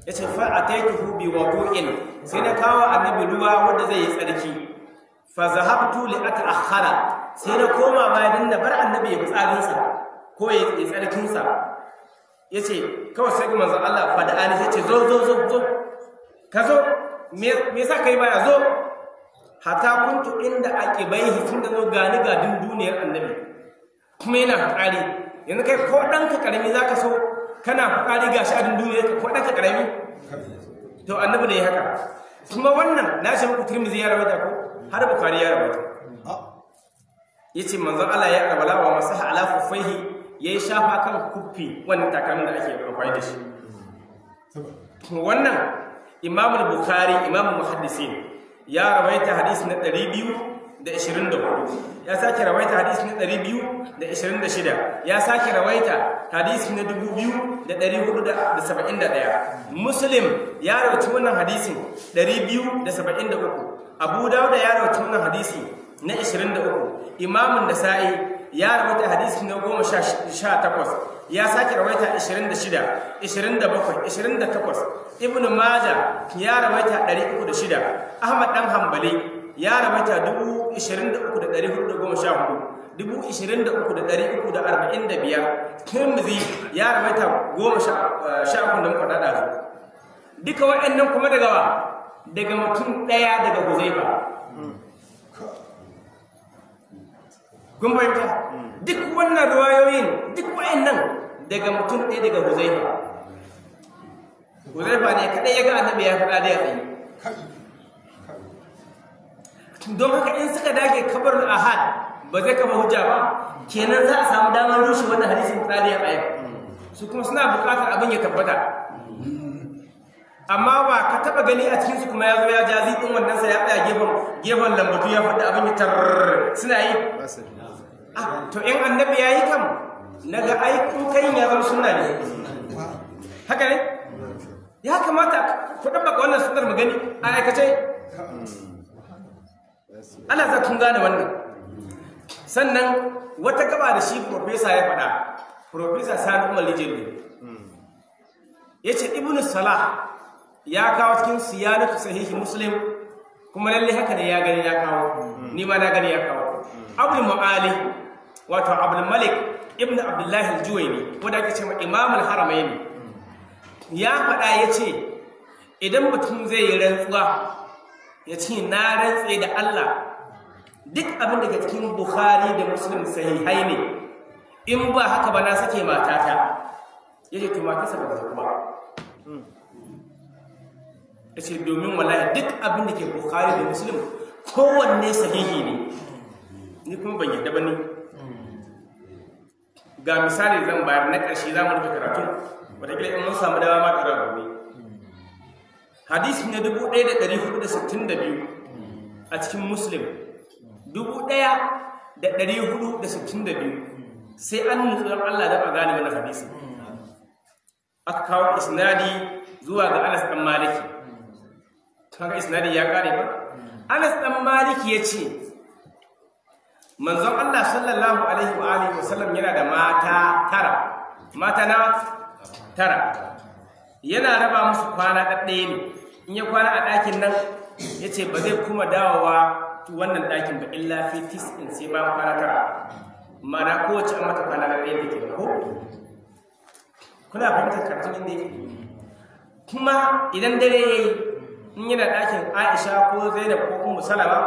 yace fa ataituhu bi wudu'in sai na kawo annabi ruwa wanda zai yi tsarki fa zahabtu li ata'akhkhara sai na koma bayan da bar annabi ya fitsarin sa ko ya yi tsarkin sa yace kawai sai manzo Allah fa da ani yace zo ka zo me yasa kai baya zo hatta kuntu inda aqibaihi tun da zo gani ga duniyar annabi kuma yana fitsari yanzu kai ko ɗanka ƙarami za ka so kana fukari ga shi a duniya ko ɗanka ƙarami to annabi da ya haka kuma wannan na shi muku Tirmidhi ya rawaita ko har Bukhari ya rawaita yace manzon Allah ya rabala wa masaha ala kuffaihi yayi shafa kan kuffi wannan takalmin da ake amfani da shi wannan Imam Bukhari Imam Muhaddisin ya rawaita hadisi na 224 ya sake rawaita hadisi na 226 ya sake rawaita hadisi na 2471 Muslim ya rawaita wannan hadisin 273 Abu Dawud ya rawaita wannan hadisi na 23 Imam Nasa'i ya rawaita hadisi na 18 ya sake rawaita 26 27 28 Ibn Majah ya rawaita 306 Ahmad dan Hanbali ya rawaita 23,414 23,345 Tirmidhi ya rawaita 13 da muka dada su duka waɗannan kuma daga mutum ɗaya daga Huzaifa kun fahimta duk wannan ruwayoyin duk waɗannan daga mutum ɗaya daga Huzaifa ne kaɗai ya ga annabi ya faɗa da ya tsaye don haka in suka dage kabarul ahad ba zai kama hujja ba kenan za a samu damar rushe wannan hadisin tsari a aya su kuma suna bukatar abin ya tabbata amma ba ka taba gani a cikin su kuma ya zo ya jazi din wannan sa ya tsaya gefen lambatu ya faɗi abin ya tar suna yi to in annabi ya yi kam naga ai in kai ya zama sunna ne haka ne ya kamata ku tabbaka wannan sunnar mu gani a aikace ana za kun gane wannan sannan wata gaba da shi profesa ya faɗa profesa Sani Umar Lijeli ya ce Ibn Salah ya kawo cikin siyanatu sahihi Muslim kuma lalle haka ne ya gani ya kawo ni ma na gani ya kawo Abdul Mu'ali wato Abdul Malik ibn Abdullah al-Juwayni wanda ake cewa Imam al-Haramain ya faɗa ya ce idan mutum zai yi rantsuwa ya ce na rantse da Allah duk abin da ke cikin Bukhari da Muslim sahihai ne in ba haka ba na sake matata yace to matarsa ba ta ba yace domin wallahi duk abin da ke Bukhari da Muslim kowanne sahihi ne ni kuma ban yadda ba ni ga misali zan bayar na ƙarshe za mu rufe karatu wataƙila in mun samu dama ma ƙarar gobe hadisi na 1462 a cikin Muslim 1462 sai an nutsu don Allah da a gane wannan hadisi aka kawo isnadi zuwa ga Anas dan Maliki kaga isnadi ya kare ba Anas dan Maliki yace manzon Allah sallallahu alaihi wa alihi wasallam yana da mata tara yana raba musu kwana ɗaɗɗaya ne in ya kwana a ɗakin nan yace ba zai kuma dawowa wannan ɗakin ba illa fi tis'in sai ba kwana tara, ma'ana kowace an mata kwana ɗaya da ke ko kuna fahimtar karatun inda yake. Kuma idan dare yayi in yana ɗakin Aisha ko Zainab ko Ummu Salama,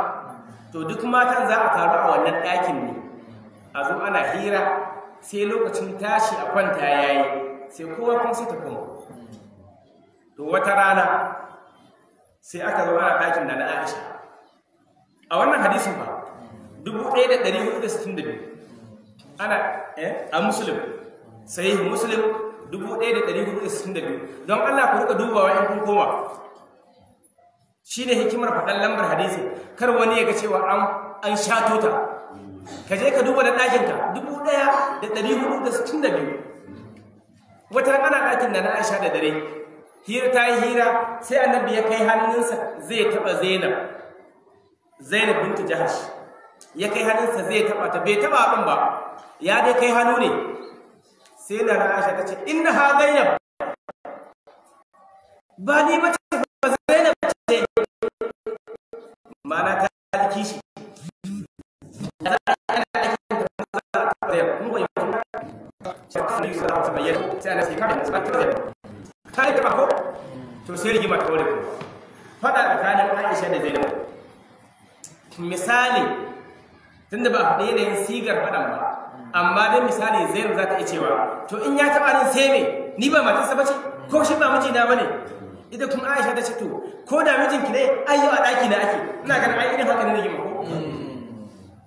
to duk matan za a taru a wannan ɗakin ne a zo ana hira, sai lokacin tashi a kwanta yayi sai kowa kuma sai ta koma. To wata rana sai aka zo ana ɗakin da na Aisha a wannan hadisin ba 1462 ana a Muslim, sahih Muslim 1462. don Allah ku rika dubawa in kun koma, shine hikimar faɗan lambar hadisi, kar wani ya ga cewa an shato ta. Ka je ka duba da ɗakinka 1462. wata ran ana ɗakin da na Aisha da dare, hira ta yi hira, sai annabi ya kai hannunsa zai taɓa Zainab bintu Jahash, ya kai hannunsa zai taɓa ta, bai taɓa abin ba, ya dai kai hannu ne. Sai na Aisha ta ce inna ha Zainab, ba ni ba ce ba, Zainab ce, ma'ana ta yi kishi. To sai rigima ta wuri faɗa tsakanin Aisha da Zainab. Misali, tunda ba a faɗi yanayin sigar faɗan ba, amma dai misali Zainab za ta iya cewa to in ya taɓa ni sai me, ni ba matarsa ba ce, ko shi ba mijina ba ne. Ita kuma Aisha ta ce to ko da mijinki ne ayyo a ɗaki na ake. Ina ganin ai irin haka ne rigima ko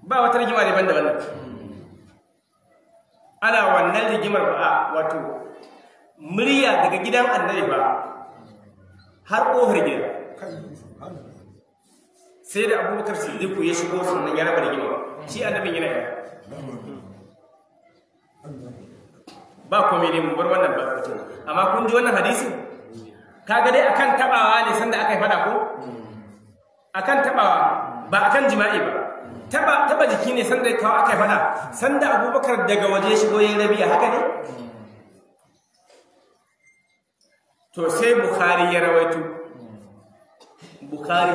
ba wata rigima daban da wannan. Ana wannan rigimar ba wato murya daga gidan annabi ba har ƙofar gida, sai da Abubakar Siddiq ya shigo sannan ya raba rigima. Shi annabin yana yi ba komai ne, mu bar wannan ba. Amma kun ji wannan hadisin, kaga dai akan tabawa ne sanda aka yi fada ko akan tabawa, ba akan jima'i ba. Taba jiki ne sanda kawo aka yi fada, sanda Abubakar daga waje shigo yayin rabiya, haka ne. To sai Bukhari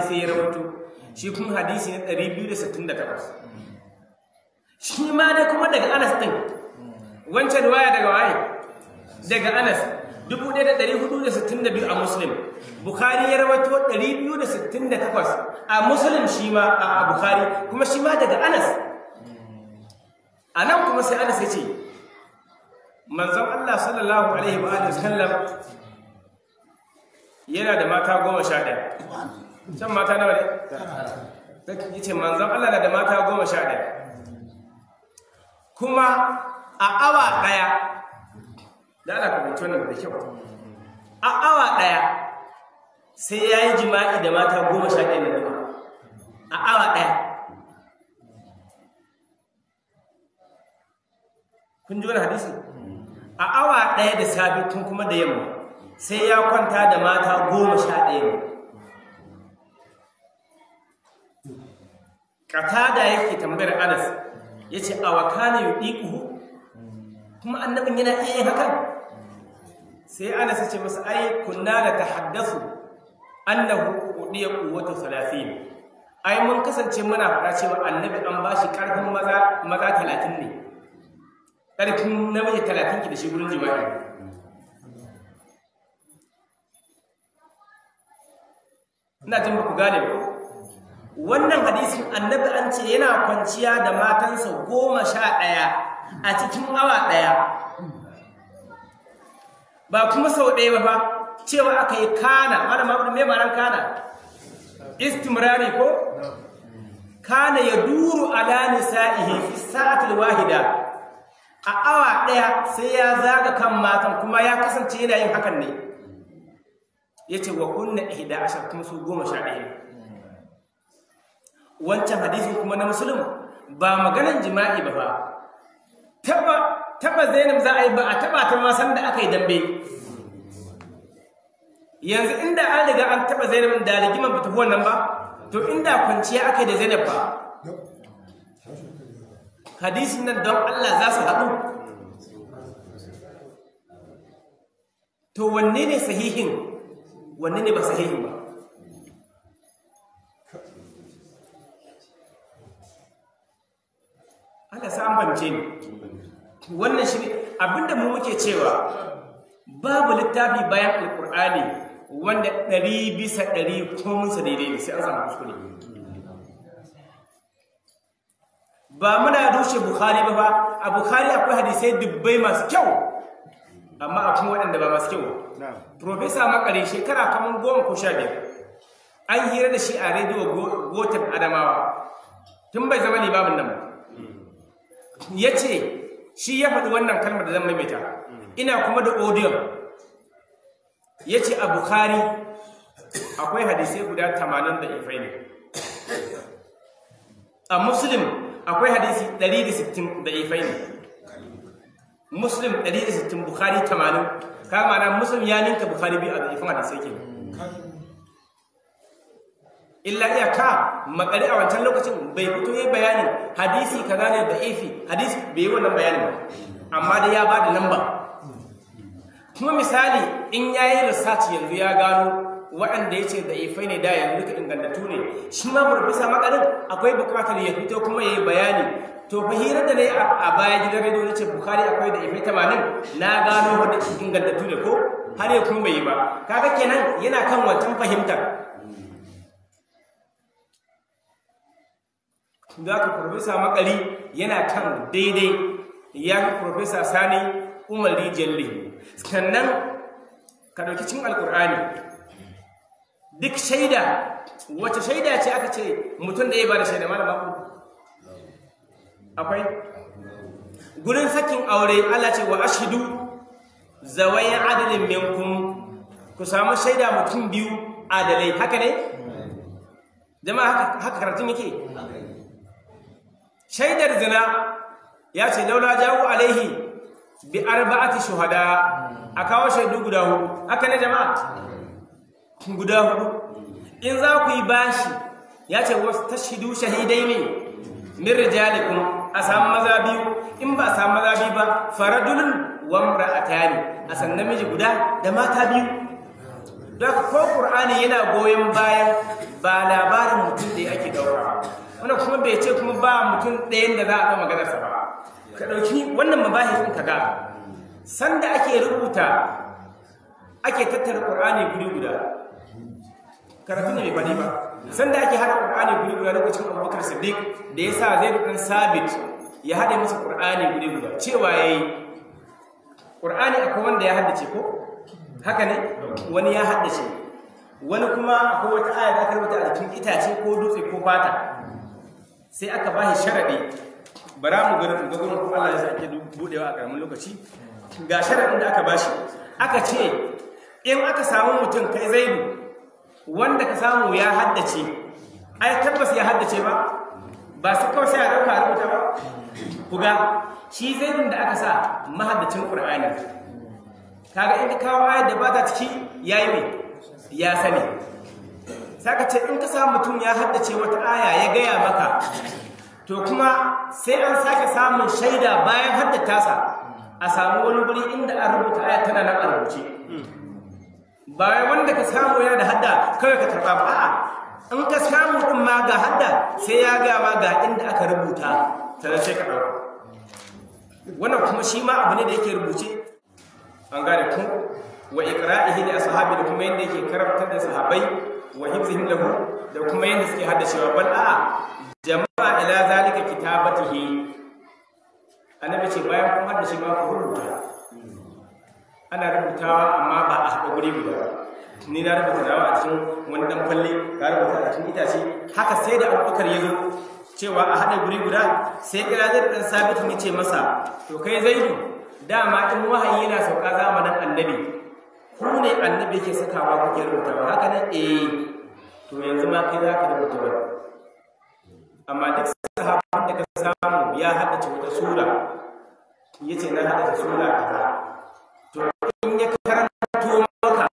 sai ya rawaito shi kuma hadisi na 268. Shi ma dai kuma daga Anas din, wancan riwaya daga waye? Daga Anas 1462 a Muslim. Bukhari ya rawaito 268 a Muslim, shi ma a Bukhari kuma shi ma daga Anas. Anan kuma sai Anas ya ce manzon Allah sallallahu alaihi wa sallam yana da mata 11. Can mata nawa ne? Yace manzon Allah na da mata 11. Kuma a awa daya, da ana kuma wannan da kyau, a awa daya sai yayi jima'i da mata 11 nan duka. A awa daya. Kun ji wannan hadisi? A awa daya da safe tun kuma da yamma sai ya kwanta da mata 11. Qatada yake tambayar Anas, yace awakana yudiquhu, kuma annabin yana iya yin hakan. Sai Anas ya ce masa ai kunna la tahaddathu annahu udiya quwwatu 30. Ai mun kasance muna faɗa cewa annabi an bashi karfin maza 30 ne. Karfin namiji 30 ki da shi gurin jima'i. Ina jin ba ku gane ba. Wannan hadisin annabi an ce yana kwanciya da matansa 11 a cikin awa ɗaya. Ba kuma sau ɗaya ba, cewa aka yi kana, malama abu mai ma'anar kana? Istimrari ko? Kana ya duru ala nisa'ihi fi sa'atil wahida. A awa ɗaya sai ya zaga kan matan, kuma ya kasance yana yin hakan ne. Yace wa kunna 11 kuma su 11. Wancan hadisin kuma na Muslim ba maganan jima'i ba. Taba Zainab za a yi, ba a taba ta ma san da aka yi dambe. Yanzu inda an riga an taba Zainab da rigimar ba ta wannan ba, to inda kwanciya aka yi da Zainab ba, hadisin nan don Allah za su haɗu. To wanne ne sahihin, wanne ne ba sahihin ba? Allah sa an bance ni wannan shi abinda mu muke cewa babu littafi bayan alqur'ani wanda 100% komun sa daidai ne sai an samu kuskure ba muna dushe bukhari ba a bukhari akwai hadisai dubbai masu kyau amma akwai waɗanda ba masu kyau professor makare shekara kaman 10 ko 15 an hira da shi a rediyo gotar adamawa tun bai zama limamin nan ya ce shi ya faɗi wannan kalmar da zan maimaita ina kuma da audio ya ce a bukhari akwai hadisai guda 80 da ifai ne a muslim akwai hadisi 160 da ifai ne muslim 160 bukhari 80 kama na muslim ya ninka bukhari biyu a ifan hadisai ke illa iyaka makare a wancan lokacin bai fito yayin bayanin hadisi kaza ne da ifi hadisi bai yi wannan bayanin ba amma da ya bada lamba kuma misali in yayi research yanzu ya gano waɗanda yace da ifai ne da yanzu duka ingantattu ne shi ma professor makarin akwai bukatar ya fito kuma yayi bayani to fa hirar da nayi a baya gidan radio nace bukhari akwai da ifai 80 na gano wanda ingantattu ne ko har ya kuma bai yi ba kaga kenan yana kan wancan fahimtar da ka professor makari yana kan daidai ya fi professor sani umar rijalli sannan ka dauki cin alkur'ani duk shaida wace shaida ce aka ce mutum da ya ba da shaida malama ku akwai gurin sakin aure Allah ce wa ashhidu zawai adalin minkum ku samu shaida mutum biyu adalai haka ne jama'a haka karatun yake shaidar zina ya ce laula jawo alaihi bi arba'ati shuhada a kawo shaidu guda hudu haka ne jama'a guda hudu in za ku yi bashi ya ce wasu tashidu shahidai ne min rijalikum a samu maza biyu in ba a samu maza biyu ba faradulun wa imra'atani a san namiji guda da mata biyu don ko qur'ani yana goyon bayan ba labarin mutum da ake dauka wannan kuma bai ce kuma ba mutum ɗayan da za a ɗau maganarsa ba ka ɗauki wannan mabahisin ka ga sanda ake rubuta ake tattara ƙur'ani guri guda karatu ne mai faɗi ba sanda ake haɗa ƙur'ani guri guda lokacin abubakar siddiq da ya sa zai ɗan sabit ya haɗe masa ƙur'ani guri guda cewa ya yi ƙur'ani akwai wanda ya haddace ko haka ne wani ya haddace wani kuma akwai wata aya da aka rubuta a cikin itace ko dutse ko fata sai aka ba shi sharaɗi bara mu gani ga gurin ko Allah ya sake budewa a karamin lokaci ga sharaɗin da aka bashi aka ce in aka samu mutum kai zaidu wanda ka samu ya haddace ai tabbas ya haddace ba su kawai sai a ɗauka a rubuta ba ku ga shi zaidun da aka sa mahaddacin ƙur'ani kaga in ka kawo ayar da ba ta ciki yayi mai ya sani saka ce in ka samu mutum ya haddace wata aya ya gaya maka to kuma sai an sake samun shaida bayan haddata sa a samu wani guri inda an rubuta aya tana nan a rubuce bayan wanda ka samu yana da hadda kawai ka karɓa ba a'a in ka samu din ma ga hadda sai ya ga ma ga inda aka rubuta tare sai ka ɗauka wannan kuma shi ma abu ne da yake rubuce an gane ku wa iqra'ihi li ashabi da kuma yanda yake karantar da sahabbai wa hifzihim lahu da kuma yanda suke haddacewa bal a jama'a ila zalika kitabatihi annabi ce bayan kun haddace ma ku rubuta ana rubutawa amma ba a haɗa guri guda ni na rubuta dawa a cikin wani dan falle ka rubuta a cikin itace haka sai da Abubakar ya zo cewa a haɗa guri guda sai kira zai dan sabitu ne ce masa to kai Zaidu dama in wahayi yana sauka zamanin annabi ku ne annabi yake sakawa kuke rubutawa haka ne to yanzu ma kai za ka rubuta ba amma duk sahabban da ka samu ya haddace wata sura yace na haddace sura kaza to in ya karanto maka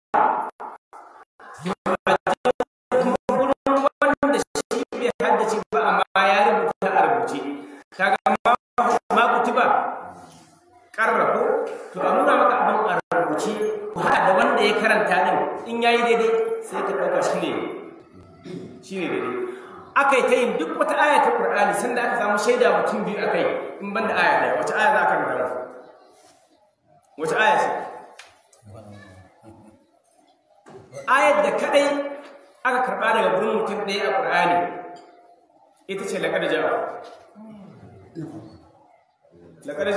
wanda shi bai haddace ba amma ya rubuta a rubuce kaga ma kutuba karrako to a nuna maka abin a rubuce ku haɗa da wanda ya karanta din in yayi daidai sai ka ɗauka shi ne daidai aka yi ta yin duk wata aya ta Qur'ani sanda aka samu shaida mutum biyu aka yi in banda aya ɗaya. Wace aya za ka karanta? Wace aya ce? Ayar da kadai aka karɓa daga gurin mutum ɗaya a Qur'ani ita ce laqad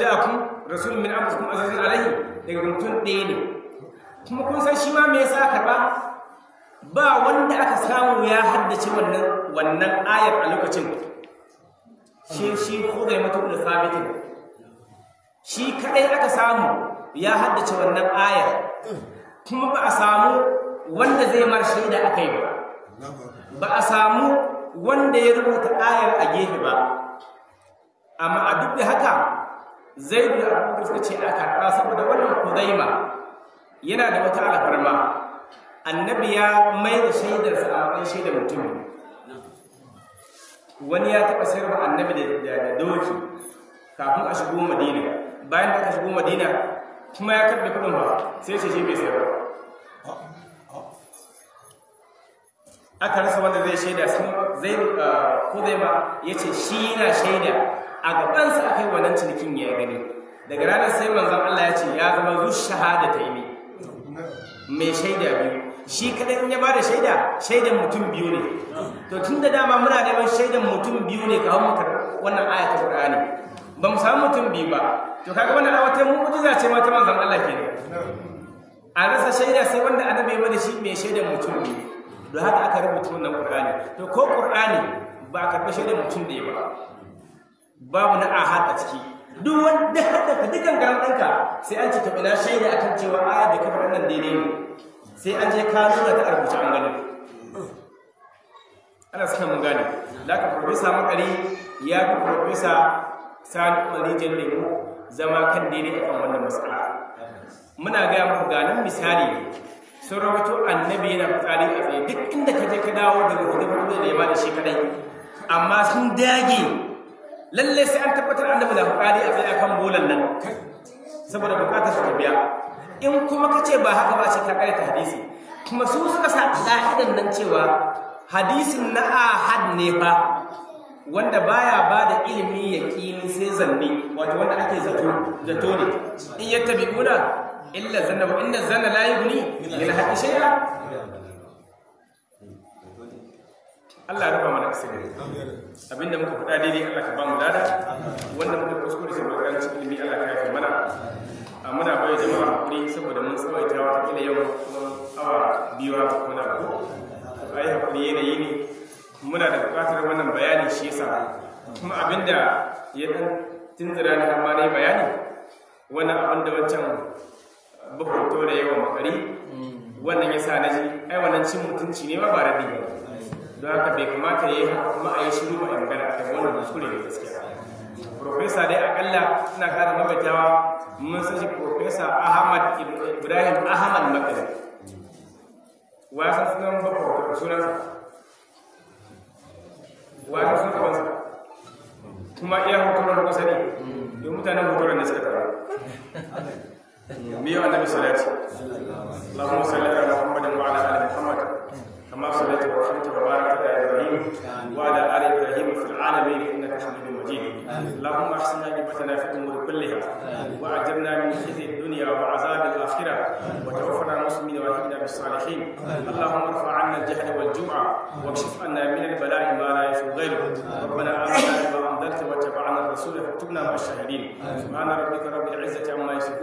ja'akum rasulun min anfusikum azizun alayhi, daga mutum ɗaya ne. Kuma kun san shi ma me yasa karɓa? Ba wanda aka samu ya haddace wannan ayar a lokacin shi Khuzaimah ibn Thabit, shi kadai aka samu ya haddace wannan ayar, kuma ba a samu wanda zai mar shaida akai ba a samu wanda ya rubuta ayar a gefe ba. Amma a duk da haka Zaid da Abu suka ce aka karɓa saboda wannan Khuzaimah yana da wata alfarma. Annabi ya mai da shaidarsa a matsayin shaidar mutum. Wani ya taɓa sayarwa annabi da doki kafin a shigo Madina. Bayan da aka shigo Madina kuma ya karɓe kuɗin ba, sai ce shi bai sayar ba. Aka rasa wanda zai shaida, zai Khuzaimah ya ce shi yana shaida a gabansa aka yi wannan cinikin ya gani. Daga ranar sai manzon Allah ya ce ya zama zu shahadataini, mai shaida biyu. Shi kadai in ya bada shaidan mutum biyu ne. To tun da dama muna neman shaidan mutum biyu ne kawai muka wannan aya ta Qur'ani, ba mu samu mutum biyu ba. To kaga wannan wata mu'jiza ce ma ta manzon Allah kenan. A rasa shaida sai wanda annabi ya bada shi mai shaidan mutum biyu. Don haka aka rubuta wannan Qur'ani. To ko Qur'ani ba a karɓi shaidan mutum ɗaya ba, babu na ahad a ciki. Duk wanda haka dukan garan ɗanka sai an ce to ina shaida akan cewa aya da kabar nan daidai ne, sai an je ka nuna ta rubuce an gani. Ana suka mun gane. Da aka Profesa Makari ya fi Profesa Sani Malijin Lemu zama kan daidai akan wannan matsala. Muna gaya muku ganin misali sun rawaito annabi yana fitsari a tsaye duk inda ka je ka dawo daga hudu da ya bada shi kadai, amma sun dage lalle sai an tabbatar annabi da fitsari a tsaye akan bolan nan saboda bukatar su biya. In kuma ka ce ba haka ba ce ka karanta hadisi, kuma su suka sa ka'idan nan cewa hadisin na ahad ne fa, wanda baya ba da ilimi yaqini sai zanni, wato wanda ake zato ne. In yattabi'una illa zanna wa inna zanna la yughni min al-haqqi shay'a. Allah ya raba mana asiri. Abinda muka faɗa daidai Allah ka ba mu lada, wanda muka kuskure sai mu ga cikin ilimi Allah ka yafe mana. Muna bai jama'a hakuri saboda mun tsawaita wata kila yau awa biyu muna ko ai hakuri yanayi ne, muna da bukatar wannan bayani shi yasa. Kuma abinda ya dan tunzura ni amma dai bayani wannan abin da wancan bukuto da yawa Makari wannan yasa naji ai wannan cin mutunci ne ma ba radi ba. Don haka bai kamata yayi kuma a yi shiru ba in magana akan wannan kuskure ne gaskiya. Profesa dai akalla ina kara mabatawa mun san shi Profesa Ahmad Ibrahim Ahmad Makari. Wa san sunan babba sunansa? Wa san sunan kawansa? Kuma iya hoton da kusa ne don mutanen hoton da suka tara. Miyo annabi salati. Allahumma salli ala Muhammadin wa ala ali Muhammad kama sallaita wa rahimta wa barakta ala Ibrahim wa ala ali Ibrahim fil alamin innaka Hamidum Majid. Allahumma ahsin aqibatana fi umuri kulliha wa ajirna min khizyi ad-dunya wa 'adhab al-akhirah wa tawaffana muslimin wa ahdina bis salihin. Allahumma irfa' 'anna al-jahla wal ju'a wakshif 'anna min al-bala'i ma la yashfu ghayruhu. Rabbana amanna bima anzalta wa ittaba'na ar-rasula faktubna ma'a ash-shahidin. Subhana rabbika rabbil 'izzati 'amma yasifun.